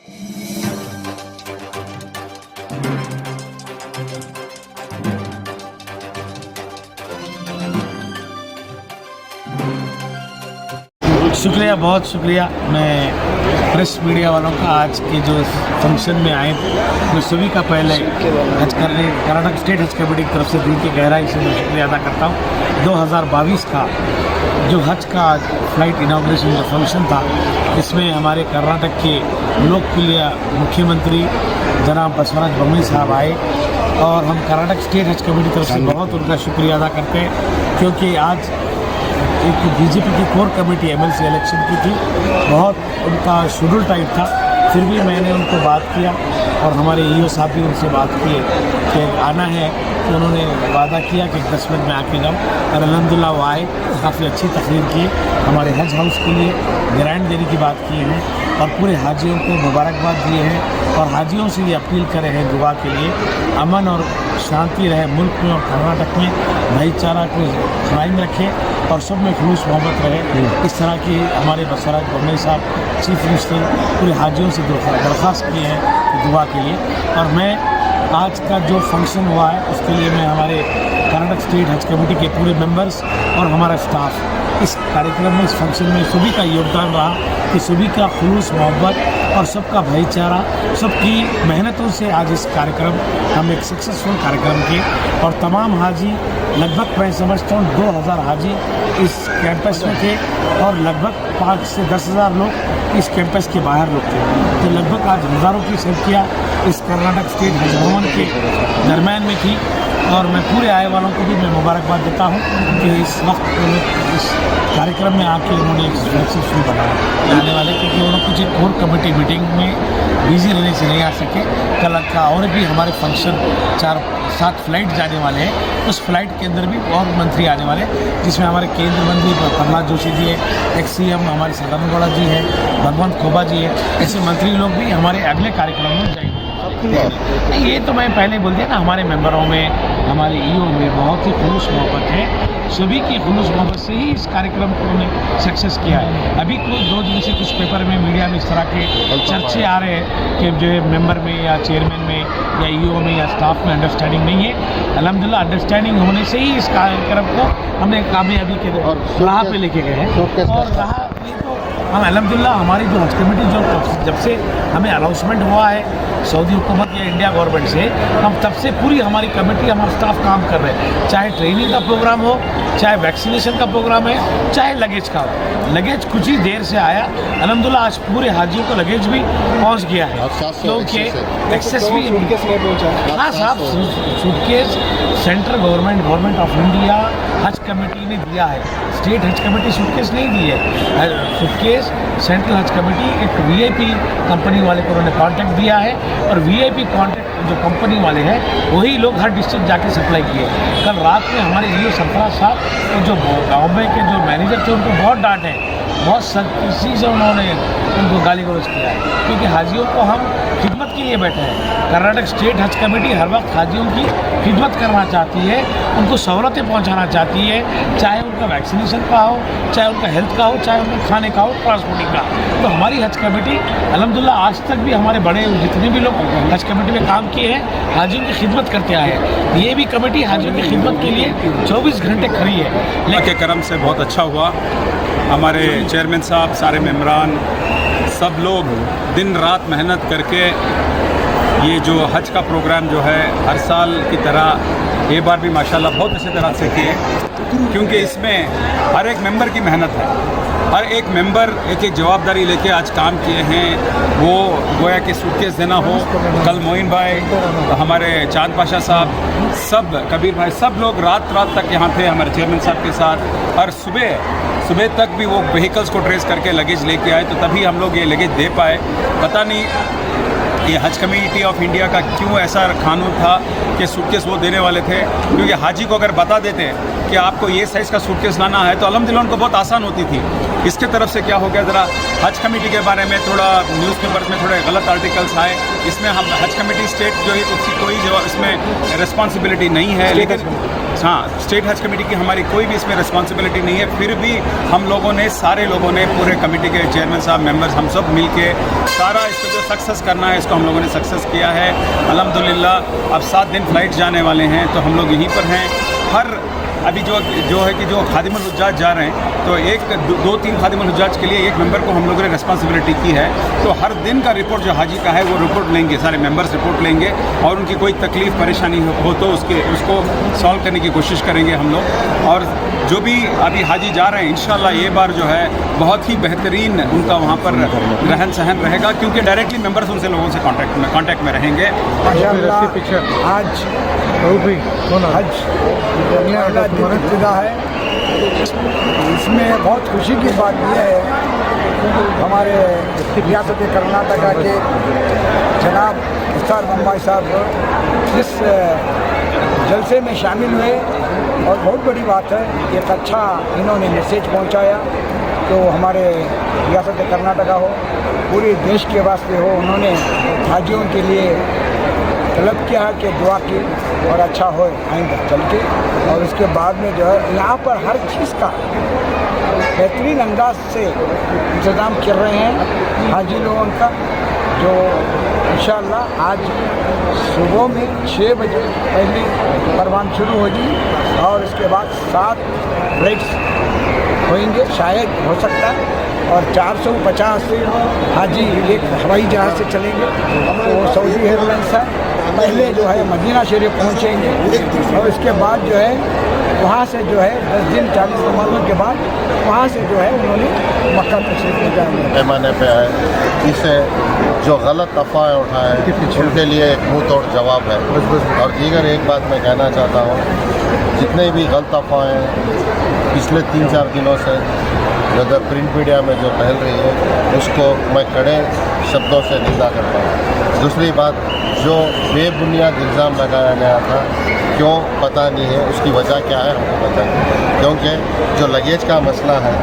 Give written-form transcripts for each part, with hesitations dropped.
शुक्रिया, बहुत शुक्रिया। मैं प्रेस मीडिया वालों का आज के जो फंक्शन में आए मैं सभी का पहले हज करने कर्नाटक स्टेट हज कमेटी की तरफ से दिल की गहराई से मैं शुक्रिया अदा करता हूँ। 2022 का जो हज का फ्लाइट इनाग्रेशन का फंक्शन था, इसमें हमारे कर्नाटक के लोकप्रिय मुख्यमंत्री जनाब बसवराज बोम्मई साहब आए और हम कर्नाटक स्टेट हज कमेटी की तरफ से बहुत उनका शुक्रिया अदा करते हैं, क्योंकि आज एक बीजेपी की कोर कमेटी एमएलसी इलेक्शन की थी। बहुत उनका शेड्यूल टाइट था, फिर भी मैंने उनको बात किया और हमारे ईओ साहब भी उनसे बात किए कि आना है, तो उन्होंने वादा किया कि 10 मिनट में आके जाऊँ और अल्हम्दुलिल्लाह वो आए। काफ़ी अच्छी तकरीर की, हमारे हज हाउस के लिए ग्रांट देने की बात की है और पूरे हाजियों को मुबारकबाद दिए हैं और हाजियों से ये अपील करे हैं दुआ के लिए अमन और शांति रहे मुल्क में और कर्नाटक में, भाईचारा को कायम रखें और सब में खुलूस मोहब्बत रहे। इस तरह की हमारे बसवराज बोम्मई साहब चीफ मिनिस्टर पूरे हाजियों से दरख्वास्त किए हैं दुआ के लिए। और मैं आज का जो फंक्शन हुआ है उसके लिए मैं हमारे कर्नाटक स्टेट हज कमेटी के पूरे मेंबर्स और हमारा स्टाफ इस कार्यक्रम में, इस फंक्शन में सभी का योगदान रहा कि सभी का खुलूस मोहब्बत और सबका भाईचारा, सबकी मेहनतों से आज इस कार्यक्रम हम एक सक्सेसफुल कार्यक्रम किए और तमाम हाजी लगभग मैं समझता हूँ 2000 हाजी इस कैंपस में थे और लगभग 5 से 10 हज़ार लोग इस कैंपस के बाहर लोग थे। तो लगभग आज हज़ारों की संख्या इस कर्नाटक स्टेट हज भवन के दरम्यान में थी और मैं पूरे आए वालों को भी मैं मुबारकबाद देता हूँ कि इस वक्त इस कार्यक्रम में आके उन्होंने एक सक्सेसफुल बनाया आने वाले, क्योंकि उन्होंने कुछ एक और कमेटी मीटिंग में बिजी रहने से नहीं आ सके। कल का और भी हमारे फंक्शन 4-7 फ्लाइट जाने वाले हैं, उस फ्लाइट के अंदर भी और मंत्री आने वाले हैं, जिसमें हमारे केंद्रीय मंत्री प्रहलाद जोशी जी है, एक्स CM हमारे सदानंद गौड़ा जी है, भगवंत खोबा जी है, ऐसे मंत्री लोग भी हमारे अगले कार्यक्रम में जाएंगे। ये तो मैं पहले बोल दिया ना, हमारे मेंबरों में, हमारे ईओ में बहुत ही खुलूस मोहब्बत है। सभी की खुलूस मोहब्बत से ही इस कार्यक्रम को उन्होंने सक्सेस किया है। अभी कोई 2 दिन से कुछ पेपर में, मीडिया में इस तरह के चर्चे आ रहे हैं कि जो है मेंबर में या चेयरमैन में या ईओ में या स्टाफ में अंडरस्टैंडिंग नहीं है। अल्हम्दुलिल्लाह अंडरस्टैंडिंग होने से ही इस कार्यक्रम को हमने कामयाबी के राह पे लेके गए हैं और रहा ये तो हम अल्हम्दुलिल्लाह हमारी जो हज कमेटी जो जब से हमें अनाउंसमेंट हुआ है सऊदी हुकूमत या इंडिया गवर्नमेंट से, हम तब से पूरी हमारी कमेटी, हमारा स्टाफ काम कर रहे हैं। चाहे ट्रेनिंग का प्रोग्राम हो, चाहे वैक्सीनेशन का प्रोग्राम है, चाहे लगेज का हो। लगेज कुछ ही देर से आया, अल्हम्दुलिल्लाह आज पूरे हाजियों को लगेज भी पहुंच गया है, क्योंकि एक्सेस भी हाँ साहब suitcase central government of India हज कमेटी ने दिया है, स्टेट हज कमेटी सूटकेस नहीं दी है। सूटकेस सेंट्रल हज कमेटी एक VIP कंपनी वाले को उन्होंने कॉन्टैक्ट दिया है और VIP कॉन्टैक्ट जो कंपनी वाले हैं वही लोग हर डिस्ट्रिक्ट जाके सप्लाई किए। कल रात में हमारे ईओ सरफराज साहब और जो गाँव में के जो मैनेजर थे उनको बहुत डांट है, बहुत सख्ती से उन्होंने उनको गाली गलौज किया है, क्योंकि हाजियों को हम खिदमत के लिए बैठे हैं। कर्नाटक स्टेट हज कमेटी हर वक्त हाजियों की खिदमत करना चाहती है, उनको सहूलतें पहुंचाना चाहती है, चाहे उनका वैक्सीनेशन का हो, चाहे उनका हेल्थ का हो, चाहे उनका खाने का हो, ट्रांसपोर्टिंग का। तो हमारी हज कमेटी अल्हम्दुलिल्लाह आज तक भी हमारे बड़े जितने भी लोग हज कमेटी में काम किए हैं हाजियों की खिदमत करते आए हैं। ये भी कमेटी हाजियों की खिदमत के लिए 24 घंटे खड़ी है। अल्लाह के करम से बहुत अच्छा हुआ। हमारे चेयरमैन साहब, सारे मेम्बरान, सब लोग दिन रात मेहनत करके ये जो हज का प्रोग्राम जो है हर साल की तरह ये बार भी माशाल्लाह बहुत अच्छी तरह से किए, क्योंकि इसमें हर एक मेंबर की मेहनत है। हर एक मेंबर एक एक जवाबदारी लेके आज काम किए हैं। वो गोया के सूटकेस देना हो, कल मोइन भाई, हमारे चांद पाशा साहब, सब कबीर भाई, सब लोग रात तक यहाँ थे हमारे चेयरमैन साहब के साथ। और सुबह तक भी वो व्हीकल्स को ट्रेस करके लगेज लेके आए, तो तभी हम लोग ये लगेज दे पाए। पता नहीं ये हज कमेटी ऑफ इंडिया का क्यों ऐसा कानून था कि सूटकेस वो देने वाले थे, क्योंकि हाजी को अगर बता देते कि आपको ये साइज़ का सूटकेस लाना है तो अल्हम्दुलिल्लाह उनको बहुत आसान होती थी। इसके तरफ से क्या हो गया, ज़रा हज कमेटी के बारे में थोड़ा न्यूज़पेपर्स में थोड़े गलत आर्टिकल्स आए। इसमें हम हज कमेटी स्टेट जो है उसकी कोई जवाब इसमें रिस्पॉन्सिबिलिटी नहीं है, लेकिन हाँ स्टेट हज कमेटी की हमारी कोई भी इसमें रिस्पॉन्सिबिलिटी नहीं है। फिर भी हम लोगों ने, सारे लोगों ने, पूरे कमेटी के चेयरमैन साहब, मेंबर्स, हम सब मिल के सारा इसको जो सक्सेस करना है इसको हम लोगों ने सक्सेस किया है अल्हम्दुलिल्लाह। अब 7 दिन फ्लाइट जाने वाले हैं तो हम लोग यहीं पर हैं। हर अभी जो है कि जो खादिमुल हुज्जाज जा रहे हैं तो 2-3 खादिमुल हुज्जाज के लिए एक मेंबर को हम लोगों ने रिस्पॉन्सिबिलिटी की है। तो हर दिन का रिपोर्ट जो हाजी का है वो रिपोर्ट लेंगे, सारे मेंबर्स रिपोर्ट लेंगे और उनकी कोई तकलीफ़ परेशानी हो तो उसको सॉल्व करने की कोशिश करेंगे हम लोग। और जो भी अभी हाजी जा रहे हैं इंशाल्लाह ये बार जो है बहुत ही बेहतरीन उनका वहाँ पर रहन सहन रहेगा, क्योंकि डायरेक्टली मेंबर्स उनसे लोगों से कांटेक्ट में रहेंगे। आज हज पहला दिन इब्तिदा है। इसमें बहुत खुशी की बात यह है हमारे रियासत कर्नाटका के जनाब इफ्तार बम्बाई साहब इस जलसे में शामिल हुए और बहुत बड़ी बात है, एक अच्छा इन्होंने मैसेज पहुंचाया तो हमारे रियासत कर्नाटका हो, पूरे देश के वास्ते हो। उन्होंने हाजियों के लिए तलब किया है कि दुआ की और अच्छा हो आइंदा चल के। और उसके बाद में जो है यहाँ पर हर चीज़ का बेहतरीन अंदाज से इंतज़ाम कर रहे हैं हाजी लोगों का, जो इंशाअल्लाह आज सुबह में 6 बजे पहली परवान शुरू होगी और उसके बाद 7 ब्रेक्स होंगे, शायद हो सकता है। और 450 हाजी एक हवाई जहाज़ से चलेंगे तो वो सऊदी एयरलाइंस है। पहले जो है मदीना शरीफ पहुँचेंगे और इसके बाद जो है वहाँ से जो है 10 दिन 40 नमाज़ों के बाद वहाँ से जो है उन्होंने मक्का तशरीफ़ ले जाएंगे। पैमाने पे है, इसे जो गलत अफवाहें उठाए उनके लिए एक मुँह तोड़ जवाब है। और दीगर एक बात मैं कहना चाहता हूँ, जितने भी गलत अफवाहें पिछले 3-4 दिनों से जो प्रिंट मीडिया में जो फैल रही है उसको मैं कड़े शब्दों से निंदा करता हूँ। दूसरी बात, जो बेबुनियाद इल्ज़ाम लगाया गया था, क्यों पता नहीं है, उसकी वजह क्या है हमको पता नहीं। क्योंकि जो लगेज का मसला है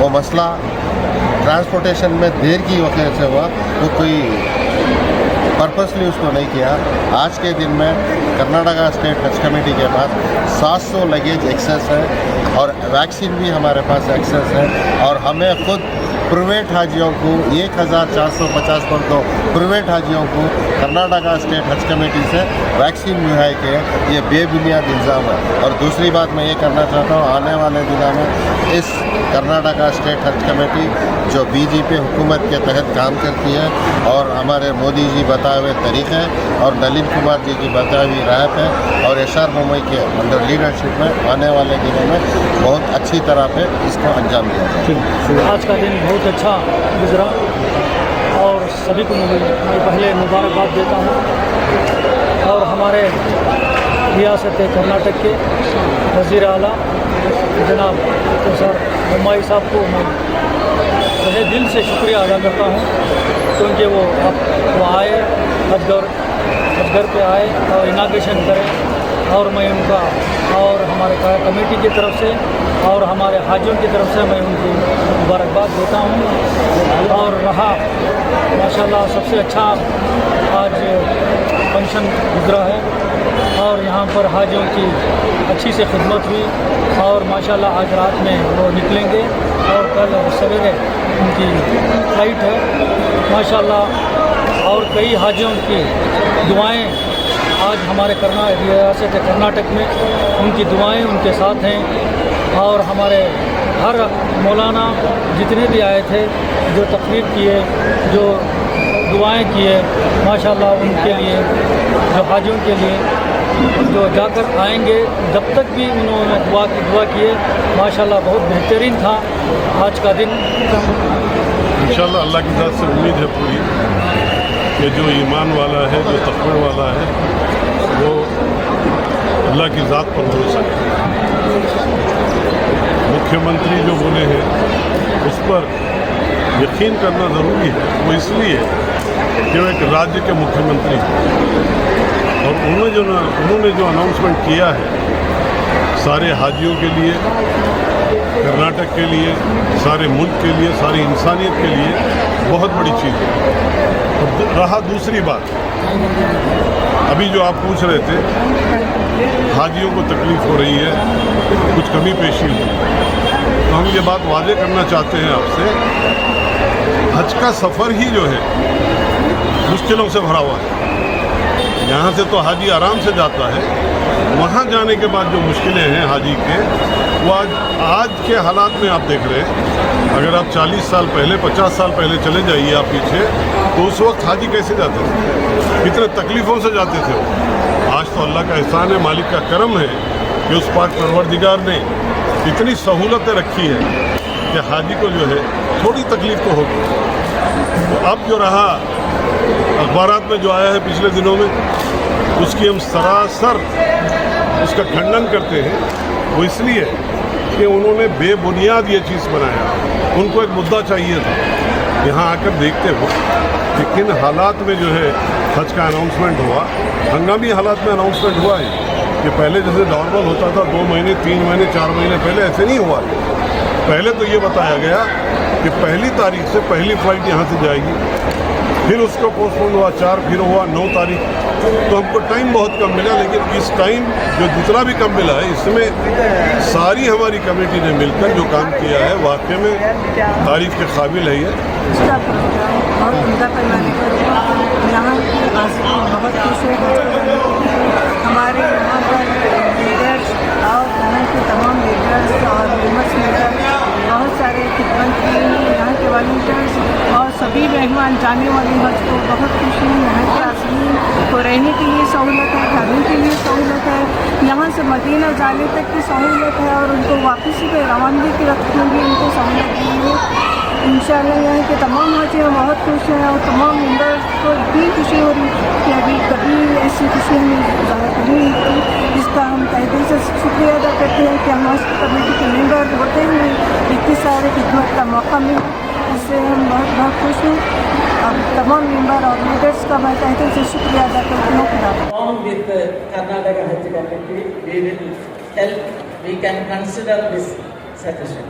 वो मसला ट्रांसपोर्टेशन में देर की वजह से हुआ, वो कोई पर्पसली उसको नहीं किया। आज के दिन में कर्नाटका स्टेट हज कमेटी के पास 700 लगेज एक्सेस है और वैक्सीन भी हमारे पास एक्सेस है। और हमें खुद प्राइवेट हाजियों को 1450 पर तो प्राइवेट हाजियों को कर्नाटका स्टेट हज कमेटी से वैक्सीन मुहैया किए, ये बेबुनियाद इल्ज़ाम है। और दूसरी बात मैं ये करना चाहता हूँ, आने वाले दिनों में इस कर्नाटका स्टेट हज कमेटी जो बीजेपी हुकूमत के तहत काम करती है और हमारे मोदी जी बताए हुए तरीक़े और नलिन कुमार जी की बताई हुई राय पे और एशआर मुंबई के अंडर लीडरशिप में आने वाले दिनों में बहुत अच्छी तरह पे इसको अंजाम दिया जाए। आज का दिन बहुत अच्छा गुजरा और सभी को मैं पहले मुबारकबाद देता हूँ। और हमारे रियासत कर्नाटक के वज़ीर आला जनाब सर बम्बाई साहब को मैं तहे दिल से शुक्रिया अदा करता हूँ, क्योंकि वो आए हजगर पे आए और इनाग्रेशन करें और मैं उनका और हमारे कमेटी की तरफ से और हमारे हाजियों की तरफ से मैं उनकी मुबारकबाद देता हूँ। और रहा माशाल्लाह सबसे अच्छा आज फंक्शन गुजरा है और यहाँ पर हाजियों की अच्छी से खिदमत हुई और माशाल्लाह आज रात में वो निकलेंगे और कल सवेरे उनकी फ़्लाइट है माशाल्लाह। और कई हाजियों की दुआएं आज हमारे रियासत कर्नाटक में उनकी दुआएं उनके साथ हैं। और हमारे हर मौलाना जितने भी आए थे, जो तकरीर किए, जो दुआएं किए, माशाल्लाह उनके लिए, जो हाजियों के लिए जो जाकर आएंगे, जब तक भी उन्होंने दुआ किए, माशाल्लाह बहुत बेहतरीन था आज का दिन। इंशाल्लाह अल्लाह की ज़ात से उम्मीद है पूरी कि जो ईमान वाला है, जो तक़वा वाला है, वो अल्लाह की ज़ात पर भरोसा करे। मुख्यमंत्री जो बोले हैं उस पर यकीन करना ज़रूरी है। वो इसलिए कि वो एक राज्य के मुख्यमंत्री हैं और उन्होंने जो अनाउंसमेंट किया है सारे हाजियों के लिए, कर्नाटक के लिए, सारे मुल्क के लिए, सारी इंसानियत के लिए बहुत बड़ी चीज़ है। और रहा दूसरी बात, अभी जो आप पूछ रहे थे हाजियों को तकलीफ़ हो रही है, कुछ कमी पेशी हुई, तो हम ये बात वादे करना चाहते हैं आपसे, हज का सफ़र ही जो है मुश्किलों से भरा हुआ है। यहाँ से तो हाजी आराम से जाता है, वहाँ जाने के बाद जो मुश्किलें हैं हाजी के, वो आज के हालात में आप देख रहे हैं। अगर आप 40 साल पहले, 50 साल पहले चले जाइए आप पीछे, तो उस वक्त हाजी कैसे जाते थे, कितने तकलीफ़ों से जाते थे वो। आज तो अल्लाह का एहसान है, मालिक का करम है कि उस पाक परवरदिगार ने इतनी सहूलतें रखी है कि हाजी को जो है थोड़ी तकलीफ़ तो होगी। तो अब जो रहा अखबारात में जो आया है पिछले दिनों में, उसकी हम सरासर उसका खंडन करते हैं। वो इसलिए कि उन्होंने बेबुनियाद ये चीज़ बनाया। उनको एक मुद्दा चाहिए था, यहाँ आकर देखते हो कि किन हालात में जो है हज का अनाउंसमेंट हुआ। हंगामी हालात में अनाउंसमेंट हुआ है कि पहले जैसे नॉर्मल होता था 2 महीने, 3 महीने, 4 महीने पहले, ऐसे नहीं हुआ है। पहले तो ये बताया गया कि पहली तारीख से पहली फ़्लाइट यहाँ से जाएगी, फिर उसको पोस्टपोन हुआ 4, फिर हुआ 9 तारीख। तो हमको टाइम बहुत कम मिला, लेकिन इस टाइम जो जितना भी कम मिला है इसमें सारी हमारी कमेटी ने मिलकर जो काम किया है वाकई में तारीफ के काबिल है। ये इसका प्रोग्राम बहुत उम्दा पैमाने पर यहाँ की आसिफी बहुत खुश है। हमारे यहाँ पर लीडर्स और यहाँ के तमाम लीडर्स और फेमस लीडर बहुत सारे खिदमत किए हैं। यहाँ के वॉलंटियर्स और सभी मेहमान जाने वाले हज को बहुत खुशी है। यहाँ के आसिफीन को रहने के लिए सहूलत है, खाने के लिए सहूलत है, यहाँ से मदीना जाने तक की सहूलत है और उनको वापसी पे रवानगी की रखने की उनको सहूलत दी है। इंशाअल्लाह यहाँ के तमाम हाजी बहुत खुश हैं और तमाम मेंबर्स को भी खुशी हो रही कि अभी कभी ऐसी खुशी हमें ज़्यादा नहीं थी। इसका हम तहे दिल से शुक्रिया अदा करते हैं कि हम हज कमेटी के मेंबर होते हुए इतनी सारे खिदमत का मौका मिला, इससे हम बहुत बहुत खुश हैं। अब तमाम मेंबर और लीडर्स का मैं तहे दिल से शुक्रिया अदा करती हूँ। Along with the Karnataka Hajj Committee, we will help, we can consider this suggestion.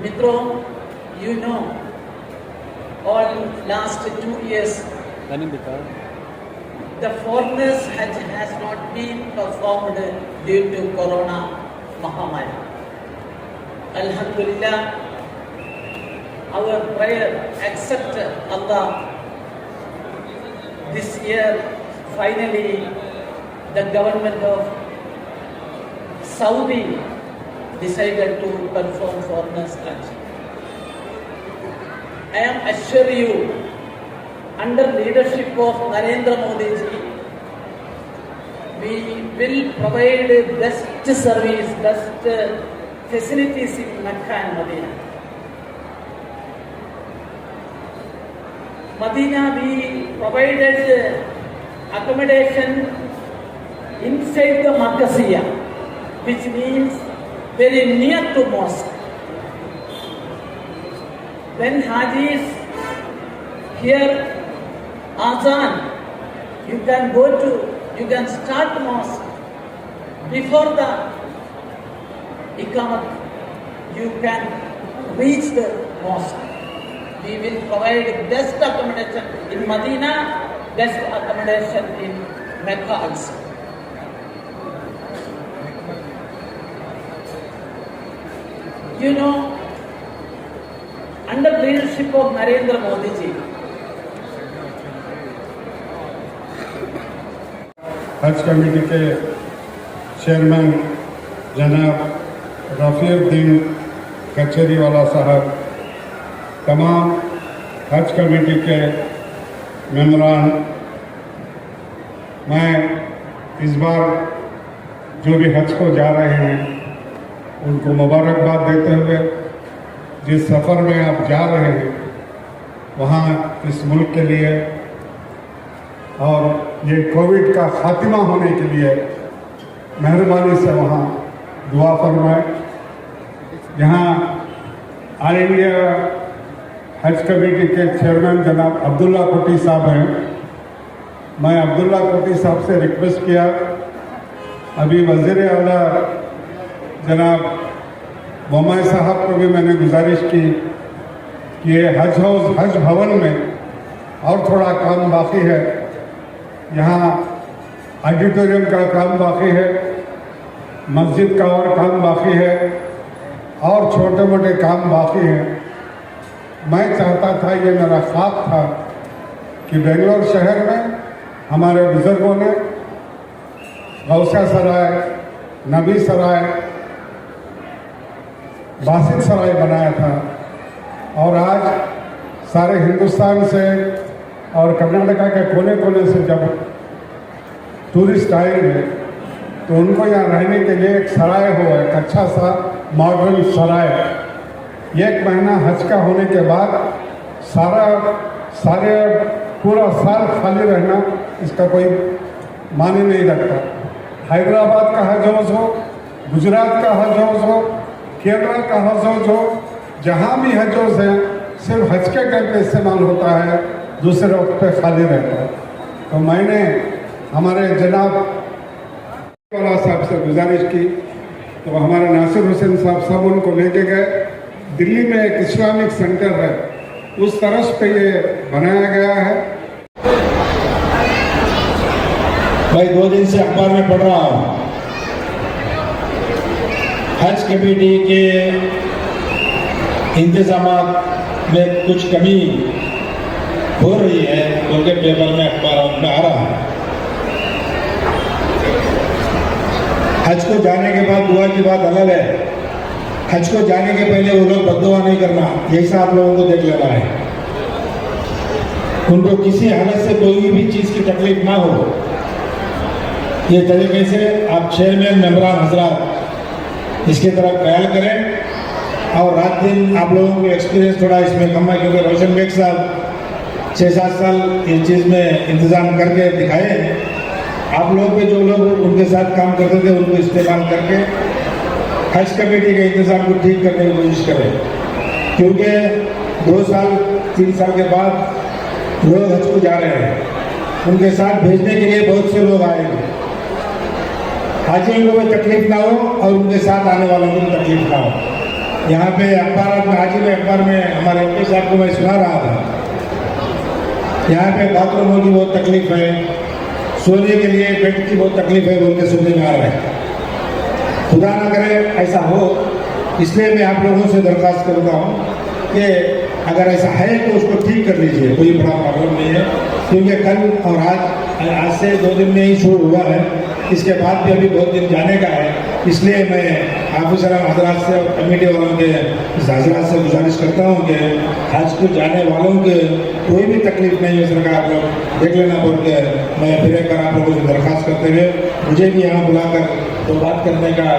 Mitro, you know, all last 2 years, the foreigners Hajj has not been performed due to Corona Mahamari. Alhamdulillah, our prayer accept Allah. This year, finally, the government of Saudi decided to perform foreigners Hajj. I am assure you, under leadership of Narendra Modi ji, we will provide best service, best facilities in Mecca and Medina. Medina, we provided accommodation inside the Markaziyah, which means very near to mosque. When Hajis hear Azan, you can start mosque. Before the Iqamat, you can reach the mosque. We will provide best accommodation in Medina, best accommodation in Mecca also. You know, under leadership of Narendra Modi ji, हज committee के chairman जनाब रफ़ीउद्दीन कचेरीवाला साहब, तमाम हज committee के मेंबरान, मैं इस बार जो भी हज को जा रहे हैं उनको मुबारकबाद देते हुए, जिस सफ़र में आप जा रहे हैं वहाँ इस मुल्क के लिए और ये कोविड का खात्मा होने के लिए मेहरबानी से वहाँ दुआ फरमाएं। यहाँ ऑल इंडिया हज कमेटी के चेयरमैन जनाब अब्दुल्ला कोटी साहब हैं। मैं अब्दुल्ला कोटी साहब से रिक्वेस्ट किया, अभी वज़ीर आला जनाब मोमाय साहब को भी मैंने गुजारिश की कि ये हज हाउस हज भवन में और थोड़ा काम बाकी है, यहाँ ऑडिटोरियम का काम बाकी है, मस्जिद का और काम बाकी है और छोटे मोटे काम बाकी हैं। मैं चाहता था, ये मेरा ख्वाब था कि बेंगलोर शहर में हमारे बुजुर्गों ने गौसा सराय, नबी सराय, बासित सराय बनाया था और आज सारे हिंदुस्तान से और कर्नाटका के कोने कोने से जब टूरिस्ट आएंगे तो उनको यहाँ रहने के लिए एक सराय हो, एक अच्छा सा मॉडर्न सराय। एक महीना हज का होने के बाद सारे पूरा साल खाली रहना, इसका कोई माने नहीं रखता। हैदराबाद का हज हाउस हो, गुजरात का हज हाउस हो, केरला का हज हाउस हो, जहाँ भी हज हाउस है सिर्फ हज के टाइम पे इस्तेमाल होता है, दूसरे वक्त पे खाली रहता है। तो मैंने हमारे जनाब वाला साहब से गुजारिश की, तो हमारे नासिर हुसैन साहब सब उनको लेके गए। दिल्ली में एक इस्लामिक सेंटर है, उस तरफ पे ये बनाया गया है। मैं 2 दिन से अखबार में पढ़ रहा हूँ, हज कमेटी के इंतजामात में कुछ कमी हो रही है, क्योंकि पेपर में अखबारों में आ रहा है। हज को जाने के बाद दुआ की बात अलग है, हज को जाने के पहले वो लोग बद्दुआ नहीं करना, यही आप लोगों को देख लेना है। उनको किसी हालत से कोई भी चीज़ की तकलीफ ना हो, ये तरीके से आप चेयरमैन मेंबरान हजरात इसकी तरफ ख्याल करें। और रात दिन आप लोगों को एक्सपीरियंस थोड़ा इसमें कम है, क्योंकि रोशन बेग साहब 6-7 साल इस चीज़ में इंतज़ाम करके दिखाए। आप लोग पे जो लोग उनके साथ काम करते थे उनको इस्तेमाल करके हज कमेटी के इंतज़ाम को ठीक करने की कोशिश करें, क्योंकि 2 साल 3 साल के बाद लोग हज को जा रहे हैं, उनके साथ भेजने के लिए बहुत से लोग आएंगे। हाजियों को भी तकलीफ ना हो और उनके साथ आने वालों को भी तकलीफ ना हो। यहाँ पे अखबार में, हाजी में अखबार में हमारे एमपी साहब को मैं सुना रहा था, यहाँ पे बाथरूमों की बहुत तकलीफ है, सोने के लिए बेड की बहुत तकलीफ है, बोल के सुनने में आ रहा है। खुदा ना करे ऐसा हो, इसलिए मैं आप लोगों से दरख्वास्त करता हूँ कि अगर ऐसा है तो उसको ठीक कर लीजिए, कोई बड़ा प्रॉब्लम नहीं है। क्योंकि कल और आज से 2 दिन में ही शुरू हुआ है, इसके बाद भी अभी बहुत दिन जाने का है। इसलिए मैं हाफिज़ हजरात से और कमेटी वालों के हजरात से गुजारिश करता हूँ कि हज को जाने वालों के कोई भी तकलीफ नहीं हो, सरकार आप लोग देख लेना बोल के मैं फिर एक बार आप लोगों से दरख्वास्त करते हुए मुझे भी यहाँ बुलाकर तो बात करने का